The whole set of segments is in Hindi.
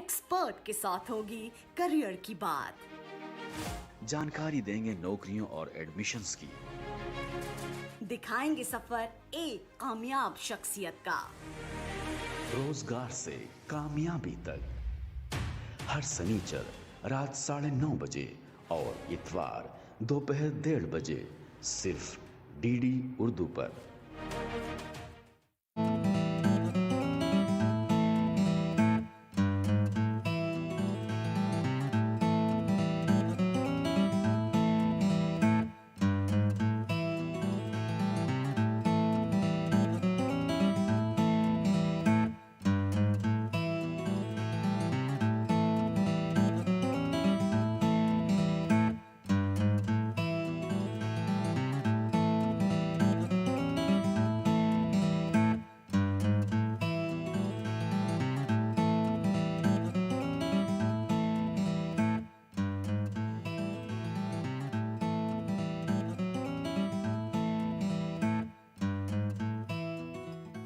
एक्सपर्ट के साथ होगी करियर की बात। जानकारी देंगे नौकरियों और एडमिशन्स की। दिखाएंगे सफर एक कामयाब शख्सियत का। रोजगार से कामयाबी तक हर शनिचर रात 9:30 बजे और इतवार दोपहर 1:30 बजे सिर्फ डीडी उर्दू पर।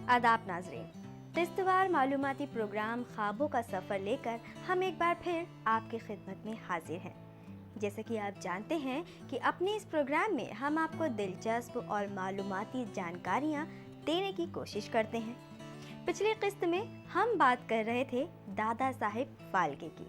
आदाब नाज़रीन, किस्तवार मालूमाती प्रोग्राम ख्वाबों का सफ़र लेकर हम एक बार फिर आपकी खिदमत में हाजिर हैं। जैसे कि आप जानते हैं कि अपने इस प्रोग्राम में हम आपको दिलचस्प और मालूमाती जानकारियाँ देने की कोशिश करते हैं। पिछली किस्त में हम बात कर रहे थे दादा साहेब फाल्के की।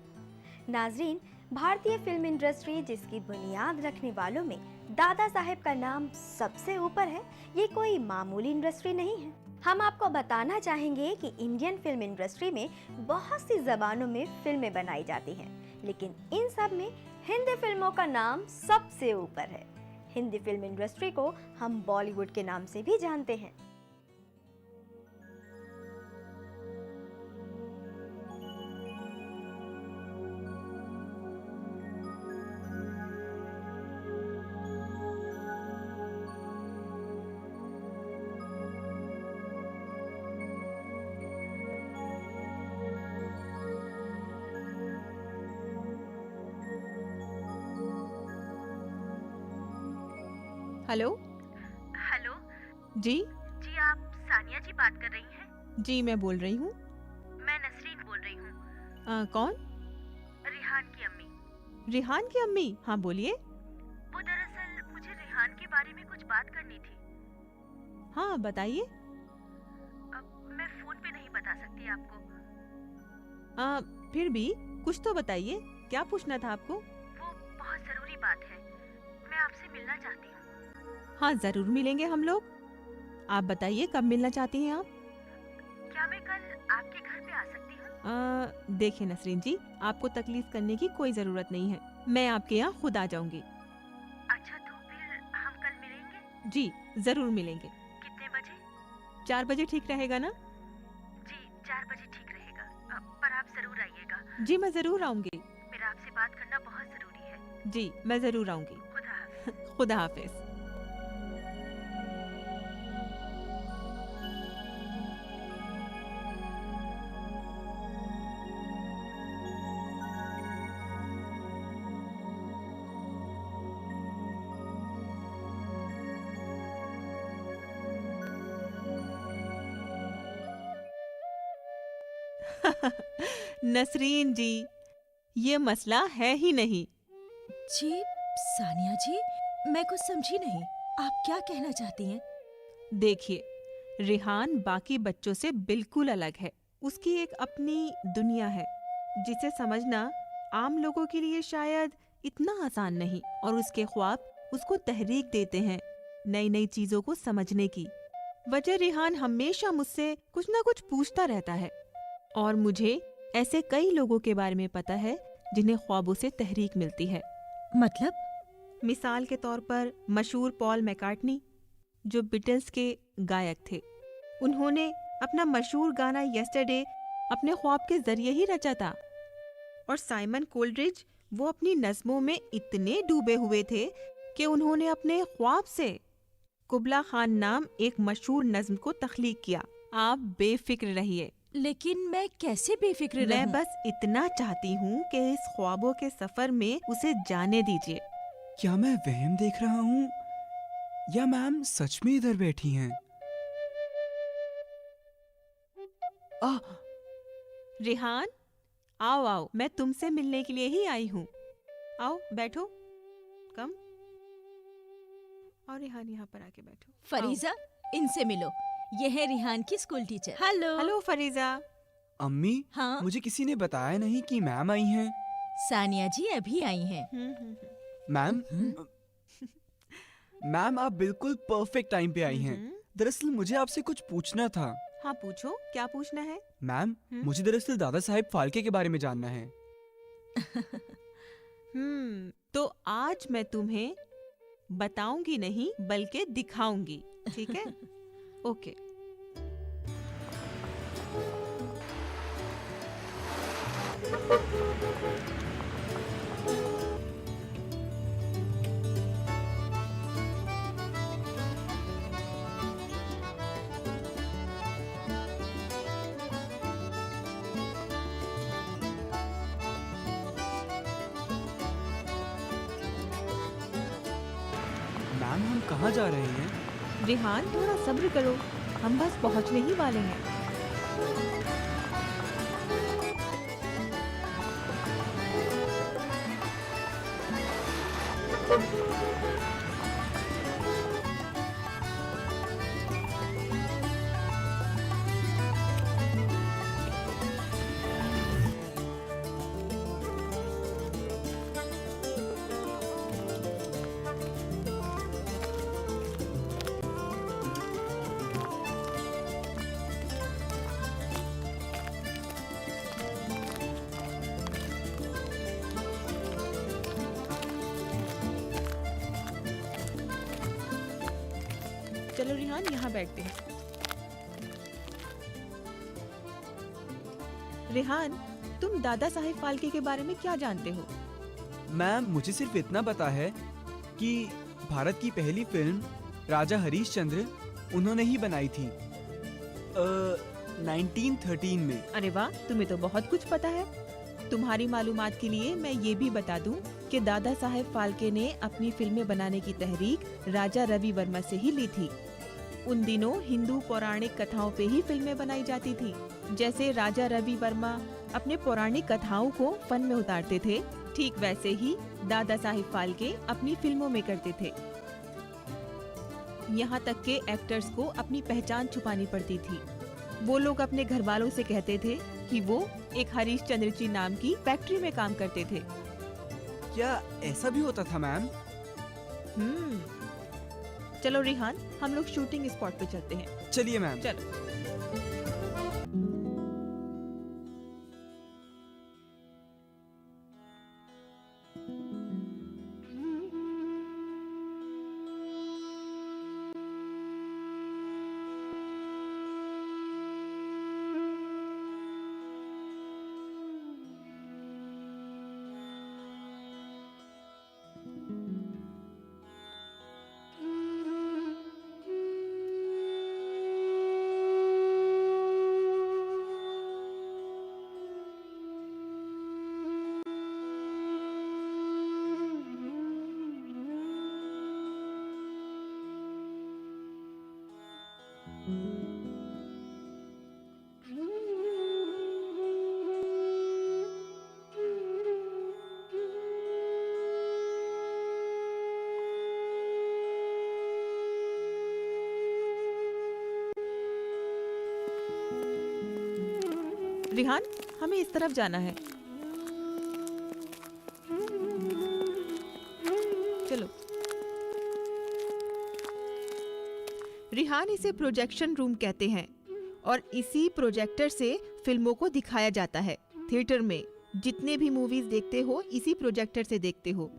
नाज़रीन, भारतीय फिल्म इंडस्ट्री जिसकी बुनियाद रखने वालों में दादा साहेब का नाम सबसे ऊपर है, ये कोई मामूली इंडस्ट्री नहीं है। हम आपको बताना चाहेंगे कि इंडियन फिल्म इंडस्ट्री में बहुत सी ज़बानों में फिल्में बनाई जाती हैं, लेकिन इन सब में हिंदी फिल्मों का नाम सबसे ऊपर है। हिंदी फिल्म इंडस्ट्री को हम बॉलीवुड के नाम से भी जानते हैं। हेलो हेलो जी। जी, आप सानिया जी बात कर रही हैं? जी मैं बोल रही हूँ। मैं नसरीन बोल रही हूँ। कौन? रिहान की अम्मी। रिहान की अम्मी? हाँ बोलिए। वो दरअसल मुझे रिहान के बारे में कुछ बात करनी थी। हाँ बताइए। अब मैं फोन पे नहीं बता सकती आपको। फिर भी कुछ तो बताइए, क्या पूछना था आपको? वो बहुत जरूरी बात है, मैं आपसे मिलना चाहती हूँ। हाँ जरूर मिलेंगे हम लोग। आप बताइए कब मिलना चाहती हैं आप? क्या मैं कल आपके घर पे आ सकती हूँ? देखिए नसरीन जी, आपको तकलीफ करने की कोई जरूरत नहीं है, मैं आपके यहाँ खुद आ जाऊंगी। अच्छा, तो फिर हम कल मिलेंगे? जी जरूर मिलेंगे। कितने बजे? 4 बजे ठीक रहेगा ना? जी 4 बजे ठीक रहेगा, पर आप जरूर आइएगा। जी मैं जरूर आऊंगी। मेरा आपसे बात करना बहुत जरूरी है। जी मैं जरूर आऊंगी। खुदा हाफिज। खुदा हाफिज। नसरीन जी, ये मसला है ही नहीं। जी सानिया जी, मैं कुछ समझी नहीं, आप क्या कहना चाहती हैं? देखिए, रिहान बाकी बच्चों से बिल्कुल अलग है। उसकी एक अपनी दुनिया है जिसे समझना आम लोगों के लिए शायद इतना आसान नहीं, और उसके ख्वाब उसको तहरीक देते हैं नई नई चीजों को समझने की। वजह रिहान हमेशा मुझसे कुछ ना कुछ पूछता रहता है, और मुझे ऐसे कई लोगों के बारे में पता है जिन्हें ख्वाबों से तहरीक मिलती है। मतलब? मिसाल के तौर पर मशहूर पॉल मैकार्टनी, जो बीटल्स के गायक थे। उन्होंने अपना मशहूर गाना यस्टरडे अपने ख्वाब के जरिए ही रचा था। और साइमन कोल्ड्रिज, वो अपनी नज़्मों में इतने डूबे हुए थे कि उन्होंने अपने ख्वाब से कुबला खान नाम एक मशहूर नज़्म को तख्लीक किया। आप बेफिक्र रहिए। लेकिन मैं कैसे बेफिक्र मैं रहूं? बस इतना चाहती हूँ कि इस ख्वाबों के सफर में उसे जाने दीजिए। क्या मैं वहम देख रहा हूँ या मैम सच में इधर बैठी हैं? रिहान, आओ आओ, मैं तुमसे मिलने के लिए ही आई हूँ। आओ बैठो, कम। और रिहान यहाँ पर आके बैठो। फरीजा, इनसे मिलो। ये है रिहान की स्कूल टीचर। हेलो। हेलो फरीजा। अम्मी, हाँ, मुझे किसी ने बताया नहीं कि मैम आई हैं। सानिया जी अभी आई हैं। मैम, मैम आप बिल्कुल परफेक्ट टाइम पे आई हैं। दरअसल मुझे आपसे कुछ पूछना था। हाँ पूछो, क्या पूछना है? मैम, मुझे दरअसल दादा साहेब फाल्के के बारे में जानना है। तो आज मैं तुम्हें बताऊंगी नहीं बल्कि दिखाऊंगी, ठीक है? ओके। मैम, हम कहाँ जा रहे हैं? रिहान थोड़ा सब्र करो, हम बस पहुंचने ही वाले हैं। चलो रिहान, यहाँ बैठते हैं। रिहान, तुम दादा साहेब फाल्के के बारे में क्या जानते हो? मैम, मुझे सिर्फ इतना पता है कि भारत की पहली फिल्म राजा हरीश चंद्र उन्होंने ही बनाई थी 1913 में। अरे वाह, तुम्हें तो बहुत कुछ पता है। तुम्हारी मालूमात के लिए मैं ये भी बता दूं कि दादा साहेब फाल्के ने अपनी फिल्में बनाने की तहरीक राजा रवि वर्मा से ही ली थी। उन दिनों हिंदू पौराणिक कथाओं पे ही फिल्में बनाई जाती थी। जैसे राजा रवि वर्मा अपने पौराणिक कथाओं को फन में उतारते थे, ठीक वैसे ही दादा साहेब फाल्के अपनी फिल्मों में करते थे। यहाँ तक के एक्टर्स को अपनी पहचान छुपानी पड़ती थी। वो लोग अपने घर वालों से कहते थे कि वो एक हरीश चंद्र जी नाम की फैक्ट्री में काम करते थे। क्या ऐसा भी होता था मैम? चलो रिहान, हम लोग शूटिंग स्पॉट पे चलते हैं। चलिए मैम। चलो। रिहान, हमें इस तरफ जाना है। चलो। रिहान, इसे प्रोजेक्शन रूम कहते हैं और इसी प्रोजेक्टर से फिल्मों को दिखाया जाता है। थिएटर में जितने भी मूवीज देखते हो इसी प्रोजेक्टर से देखते हो।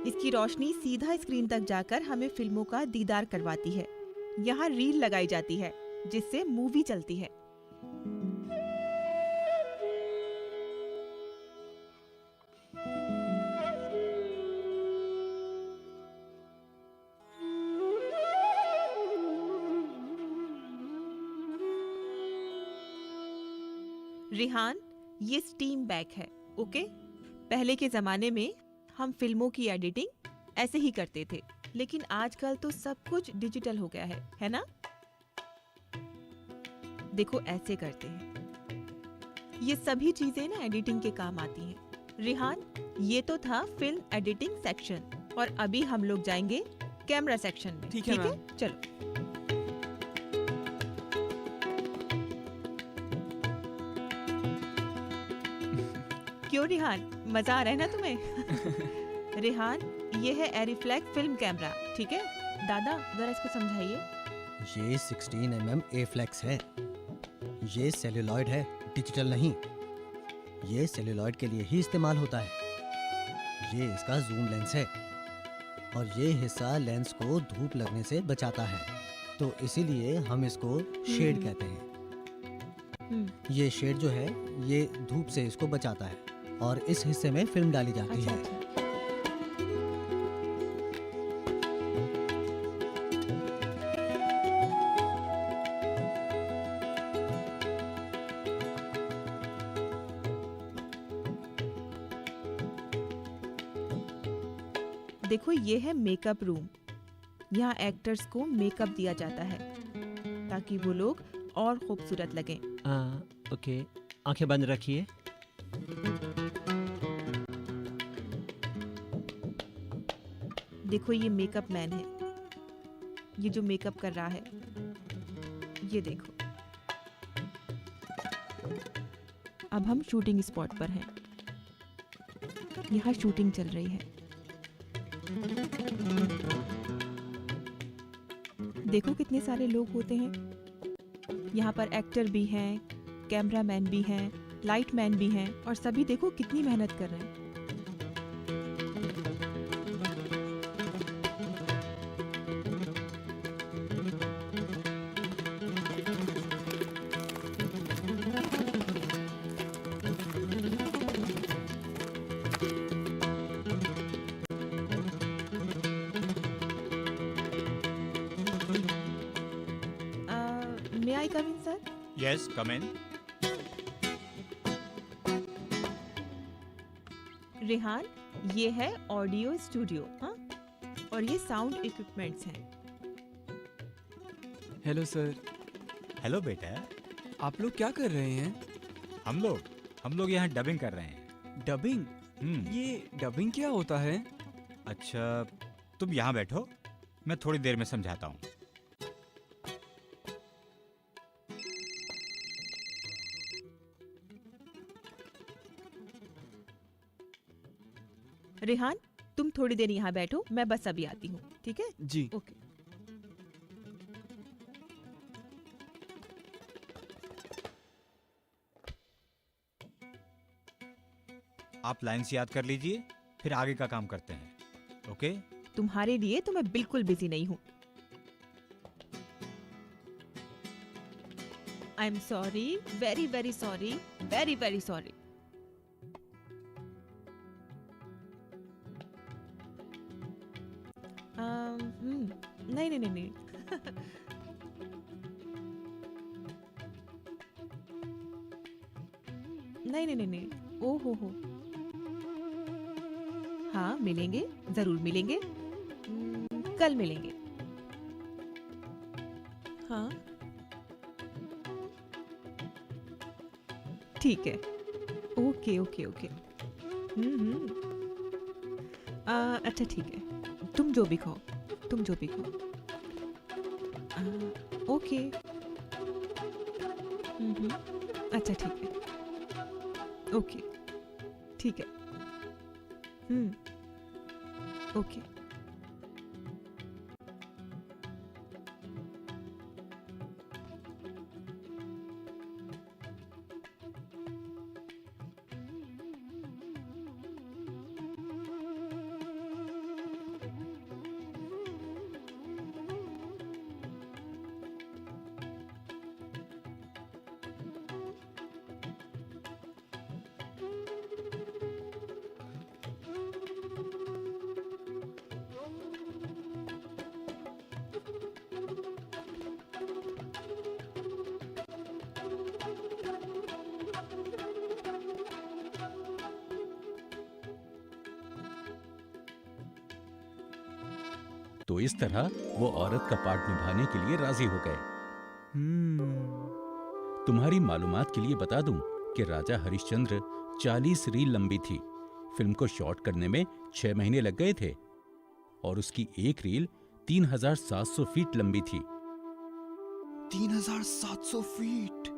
इसकी रोशनी सीधा स्क्रीन तक जाकर हमें फिल्मों का दीदार करवाती है। यहाँ रील लगाई जाती है जिससे मूवी चलती है। रिहान, ये स्टीम बैग है, ओके? पहले के जमाने में हम फिल्मों की एडिटिंग ऐसे ही करते थे, लेकिन आजकल तो सब कुछ डिजिटल हो गया है ना? देखो ऐसे करते हैं। ये सभी चीजें ना एडिटिंग के काम आती हैं। रिहान, ये तो था फिल्म एडिटिंग सेक्शन और अभी हम लोग जाएंगे कैमरा सेक्शन में। ठीक है मैम। चलो। क्यों रिहान, मजा आ रहा है ना तुम्हें? रिहान, ये है एरिफ्लेक्स फिल्म कैमरा, ठीक है? दादा जरा इसको समझाइए। ये 16 mm ए फ्लेक्स है। ये सेल्यूलॉइड है, डिजिटल नहीं। ये सेल्यूलॉइड के लिए ही इस्तेमाल होता है। ये इसका जूम लेंस है और ये हिस्सा लेंस को धूप लगने से बचाता है, तो इसीलिए हम इसको शेड कहते हैं। ये शेड जो है ये धूप से इसको बचाता है और इस हिस्से में फिल्म डाली जाती है। देखो ये है मेकअप रूम। यहाँ एक्टर्स को मेकअप दिया जाता है ताकि वो लोग और खूबसूरत लगें। ओके, आंखें बंद रखिए। देखो ये मेकअप मैन है, ये जो मेकअप कर रहा है, ये देखो। अब हम शूटिंग स्पॉट पर हैं। यहाँ शूटिंग चल रही है। देखो कितने सारे लोग होते हैं। यहाँ पर एक्टर भी हैं, कैमरामैन भी हैं, लाइट मैन भी हैं और सभी देखो कितनी मेहनत कर रहे हैं। May I come in, sir? Yes, come in. Rihan, ये है ऑडियो स्टूडियो, हाँ? और ये साउंड इक्विपमेंट्स हैं। Hello sir. हेलो बेटा। आप लोग क्या कर रहे हैं? हम लोग यहाँ डबिंग कर रहे हैं। डबिंग? ये डबिंग क्या होता है? अच्छा, तुम यहाँ बैठो, मैं थोड़ी देर में समझाता हूँ। रिहान, तुम थोड़ी देर यहाँ बैठो, मैं बस अभी आती हूँ, ठीक है? जी। ओके। आप लाइन्स याद कर लीजिए, फिर आगे का काम करते हैं। ओके? तुम्हारे लिए तो मैं बिल्कुल बिजी नहीं हूँ। I am sorry, very very sorry, very very sorry. नहीं नहीं नहीं नहीं। नहीं नहीं नहीं नहीं। ओ हो। हाँ मिलेंगे, जरूर मिलेंगे। कल मिलेंगे। हाँ ठीक है। Okay okay okay. अच्छा ठीक है, तुम जो भी खाओ, तुम जो भी खाओ। ओके। अच्छा ठीक है। ओके ठीक है। ओके। तो इस तरह वो औरत का पार्ट निभाने के लिए राजी हो गए। तुम्हारी मालूमात के लिए बता दूं कि राजा हरिश्चंद्र 40 रील लंबी थी। फिल्म को शॉट करने में 6 महीने लग गए थे और उसकी एक रील 3700 फीट लंबी थी। 3700 फीट।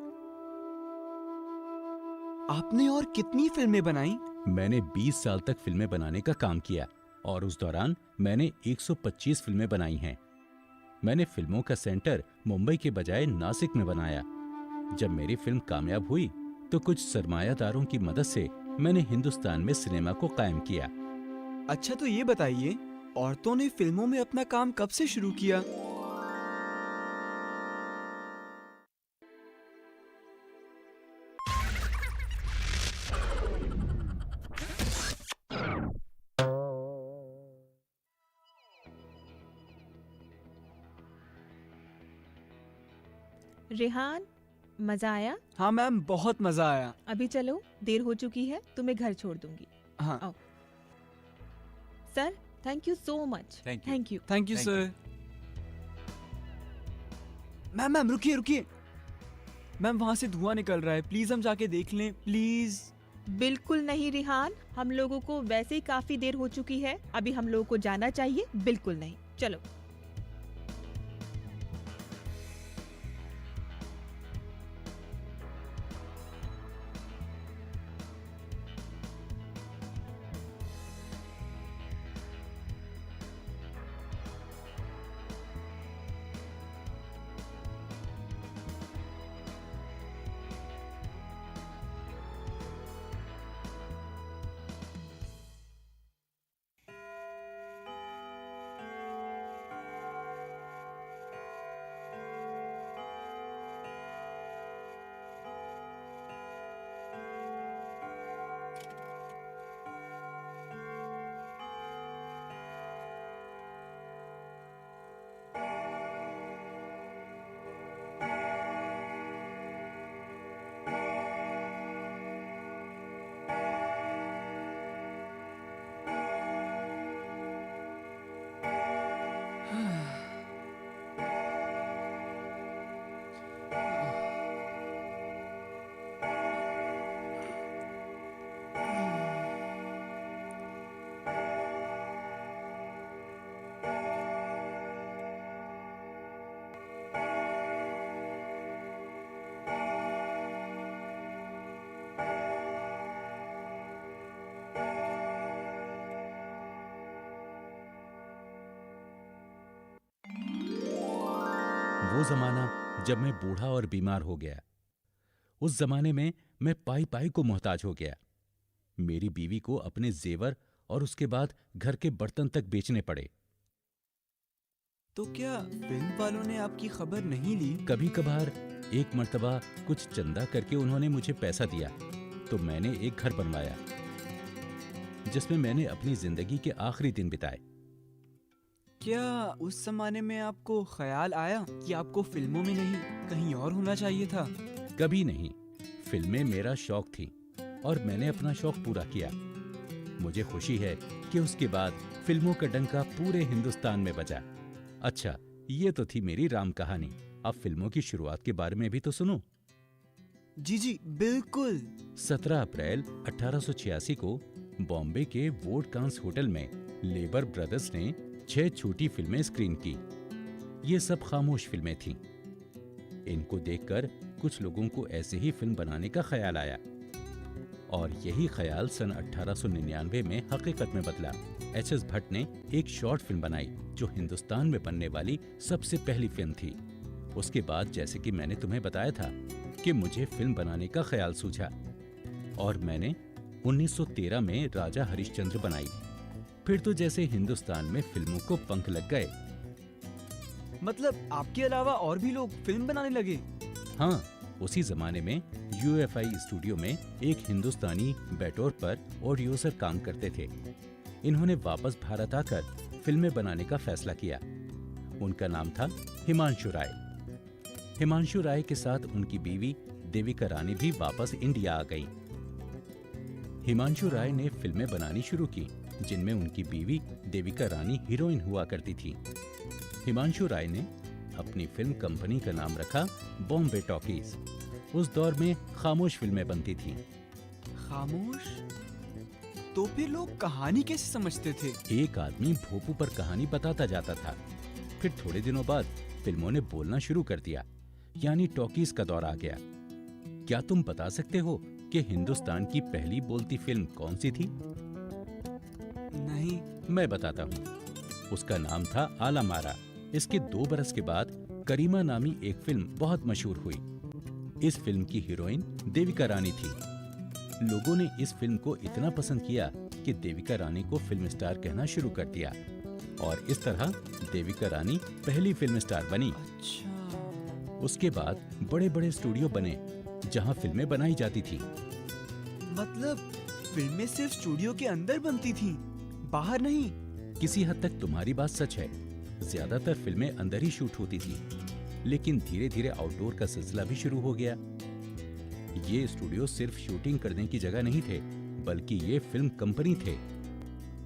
आपने और कितनी फिल्में बनाई? मैंने 20 साल तक फिल्में बनाने का काम किया और उस दौरान मैंने 125 फिल्में बनाई हैं। मैंने फिल्मों का सेंटर मुंबई के बजाय नासिक में बनाया। जब मेरी फिल्म कामयाब हुई तो कुछ सरमायादारों की मदद से मैंने हिंदुस्तान में सिनेमा को कायम किया। अच्छा, तो ये बताइए, औरतों ने फिल्मों में अपना काम कब से शुरू किया? रेहान, मजा आया? हाँ मैम, बहुत मजा आया। अभी चलो, देर हो चुकी है, तुम्हें घर छोड़ दूंगी। हाँ। आओ। Sir, thank you so much. Thank you. Thank you sir. Ma'am रुकिए रुकिए। मैम, वहां से धुआं निकल रहा है, प्लीज हम जाके देख लें, प्लीज। बिल्कुल नहीं रिहान, हम लोगों को वैसे ही काफी देर हो चुकी है, अभी हम लोगों को जाना चाहिए। बिल्कुल नहीं, चलो। वो जमाना जब मैं बूढ़ा और बीमार हो गया। उस जमाने में मैं पाई पाई को मोहताज हो गया। मेरी बीवी को अपने जेवर और उसके बाद घर के बर्तन तक बेचने पड़े। तो क्या फिल्म वालों ने आपकी खबर नहीं ली? कभी कभार एक मर्तबा कुछ चंदा करके उन्होंने मुझे पैसा दिया तो मैंने एक घर बनवाया जिसमें मैंने अपनी जिंदगी के आखिरी दिन बिताए। क्या उस जमाने में आपको ख्याल आया कि आपको फिल्मों में नहीं कहीं और होना चाहिए था? कभी नहीं। फिल्में मेरा शौक थी और मैंने अपना शौक पूरा किया। मुझे खुशी है कि उसके बाद फिल्मों का डंका पूरे हिंदुस्तान में बजा। अच्छा, ये तो थी मेरी राम कहानी। अब फिल्मों की शुरुआत के बारे में भी तो सुनो। जी जी बिल्कुल। 17 अप्रैल 1886 को बॉम्बे के वोडकांस होटल में लेबर ब्रदर्स ने 6 छोटी फिल्में स्क्रीन की। ये सब खामोश फिल्में थीं। इनको देखकर कुछ लोगों को ऐसे ही फिल्म बनाने का ख्याल आया और यही ख्याल सन 1899 में हकीकत में बदला। एच.एस. भट्ट ने एक शॉर्ट फिल्म बनाई जो हिंदुस्तान में बनने वाली सबसे पहली फिल्म थी। उसके बाद जैसे कि मैंने तुम्हें बताया था कि मुझे फिल्म बनाने का ख्याल सूझा और मैंने 1913 में राजा हरिश्चंद्र बनाई। फिर तो जैसे हिंदुस्तान में फिल्मों को पंख लग गए। मतलब आपके अलावा और भी लोग फिल्म बनाने लगे? हाँ, उसी जमाने में UFI स्टूडियो में एक हिंदुस्तानी बैटोर पर ऑडियोसर काम करते थे। इन्होंने वापस भारत आकर फिल्में बनाने का फैसला किया। उनका नाम था हिमांशु राय। हिमांशु राय के साथ उनकी बीवी देविका रानी भी वापस इंडिया आ गई। हिमांशु राय ने फिल्में बनानी शुरू की जिनमें उनकी बीवी देविका रानी हीरोइन हुआ करती थी। हिमांशु राय ने अपनी फिल्म कंपनी का नाम रखा बॉम्बे टॉकीज। उस दौर में खामोश फिल्में बनती थीं। खामोश? तो फिर लोग कहानी कैसे समझते थे? एक आदमी भोपू पर कहानी बताता जाता था। फिर थोड़े दिनों बाद फिल्मों ने बोलना शुरू कर दिया, यानी टॉकीज का दौर आ गया। क्या तुम बता सकते हो कि हिंदुस्तान की पहली बोलती फिल्म कौन सी थी? नहीं। मैं बताता हूँ। उसका नाम था आला मारा। इसके 2 बरस के बाद करीमा नामी एक फिल्म बहुत मशहूर हुई। इस फिल्म की हीरोइन देविका रानी थी। लोगों ने इस फिल्म को इतना पसंद किया कि देविका रानी को फिल्म स्टार कहना शुरू कर दिया और इस तरह देविका रानी पहली फिल्म स्टार बनी। अच्छा। उसके बाद बड़े बड़े स्टूडियो बने जहां फिल्में बनाई जाती थी। मतलब फिल्में सिर्फ स्टूडियो के अंदर बनती थी, बाहर नहीं? किसी हद तक तुम्हारी बात सच है। ज्यादातर फिल्में अंदर ही शूट होती थी, लेकिन धीरे धीरे आउटडोर का सिलसिला भी शुरू हो गया। ये स्टूडियो सिर्फ शूटिंग करने की जगह नहीं थे, बल्कि ये फिल्म कंपनी थे।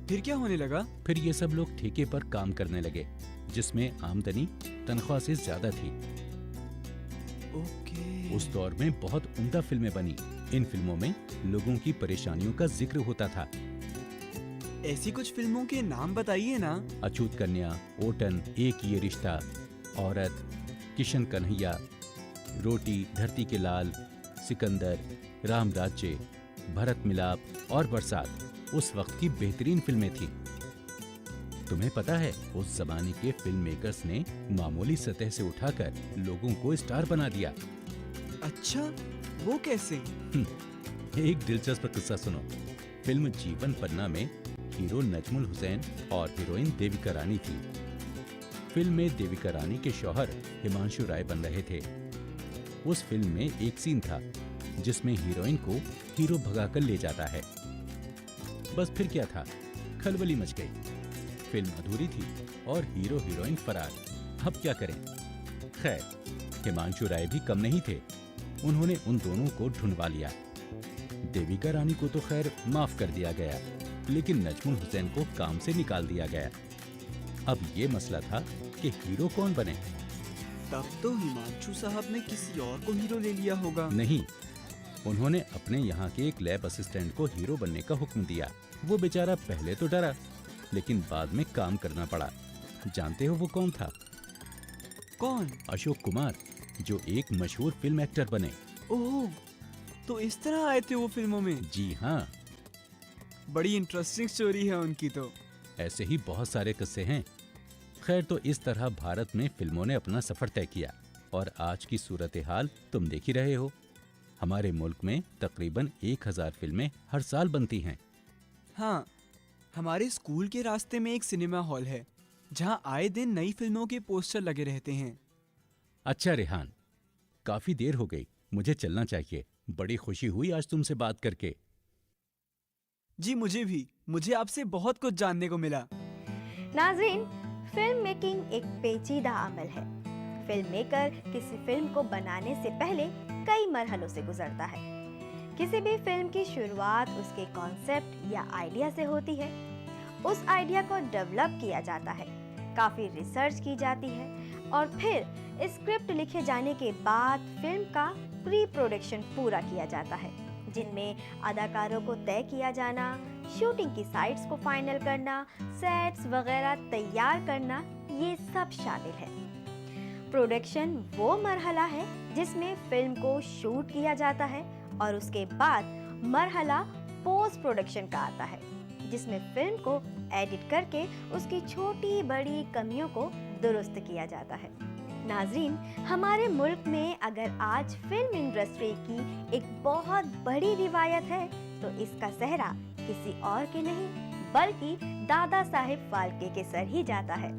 फिर क्या होने लगा? फिर ये सब लोग ठेके पर काम करने लगे, जिसमें आमदनी तनख्वाह से ज्यादा थी। ओके। उस दौर में बहुत उम्दा फिल्में बनी। इन फिल्मों में लोगों की परेशानियों का जिक्र होता था। ऐसी कुछ फिल्मों के नाम बताइए ना। अछूत कन्या, ओटन, एक ये रिश्ता, औरत, किशन कन्हैया, रोटी, धरती के लाल, सिकंदर, राम राज्य, भरत मिलाप और बरसात उस वक्त की बेहतरीन फिल्में थीं। तुम्हें पता है, उस जमाने के फिल्म मेकर्स ने मामूली सतह से उठाकर लोगों को स्टार बना दिया। अच्छा, वो कैसे? एक दिलचस्प किस्सा सुनो। फिल्म जीवन पन्ना में हीरो नजमुल हुसैन और हीरोइन देविका रानी थी। फिल्म में देविका रानी के शौहर हिमांशु राय बन रहे थे। उस फिल्म में एक सीन था जिसमें हीरोइन को हीरो भगाकर ले जाता है। बस फिर क्या था, खलबली मच गई। फिल्म अधूरी थी और हीरो हीरोइन फरार। अब क्या करें? खैर, हिमांशु राय भी कम नहीं थे। उन्होंने उन दोनों को ढूंढवा लिया। देविका रानी को तो खैर माफ कर दिया गया, लेकिन नजमुल हुसैन को काम से निकाल दिया गया। अब ये मसला था कि हीरो कौन बने। तब तो हिमांशु साहब ने किसी और को हीरो ले लिया होगा। नहीं, उन्होंने अपने यहाँ के एक लैब असिस्टेंट को हीरो बनने का हुक्म दिया। वो बेचारा पहले तो डरा, लेकिन बाद में काम करना पड़ा। जानते हो वो कौन था? कौन? अशोक कुमार, जो एक मशहूर फिल्म एक्टर बने। ओह, तो इस तरह आए थे वो फिल्मों में? जी हाँ। बड़ी इंटरेस्टिंग स्टोरी है उनकी तो। ऐसे ही बहुत सारे किस्से हैं। खैर, तो इस तरह भारत में फिल्मों ने अपना सफर तय किया और आज की सूरत हाल तुम देख ही रहे हो। हमारे मुल्क में तकरीबन 1000 फिल्में हर साल बनती हैं। हाँ, हमारे स्कूल के रास्ते में एक सिनेमा हॉल है जहाँ आए दिन नई फिल्मों के पोस्टर लगे रहते हैं। अच्छा रेहान, काफी देर हो गई, मुझे चलना चाहिए। बड़ी खुशी हुई आज तुमसे बात करके। जी मुझे भी। मुझे आपसे बहुत कुछ जानने को मिला। नाज़रीन, फिल्म मेकिंग एक पेचीदा अमल है। फिल्म मेकर किसी फिल्म को बनाने से पहले कई मरहलों से गुजरता है। किसी भी फिल्म की शुरुआत उसके कॉन्सेप्ट या आइडिया से होती है। उस आइडिया को डेवलप किया जाता है, काफ़ी रिसर्च की जाती है और फिर स्क्रिप्ट लिखे जाने के बाद फिल्म का प्री प्रोडक्शन पूरा किया जाता है, जिनमें अदाकारों को तय किया जाना, शूटिंग की साइट्स को फाइनल करना, सेट्स वगैरह तैयार करना, ये सब शामिल है। प्रोडक्शन वो मरहला है जिसमें फिल्म को शूट किया जाता है और उसके बाद मरहला पोस्ट प्रोडक्शन का आता है, जिसमें फिल्म को एडिट करके उसकी छोटी बड़ी कमियों को दुरुस्त किया जाता है। नाज़रीन, हमारे मुल्क में अगर आज फिल्म इंडस्ट्री की एक बहुत बड़ी रिवायत है तो इसका सेहरा किसी और के नहीं बल्कि दादा साहेब फाल्के के सर ही जाता है।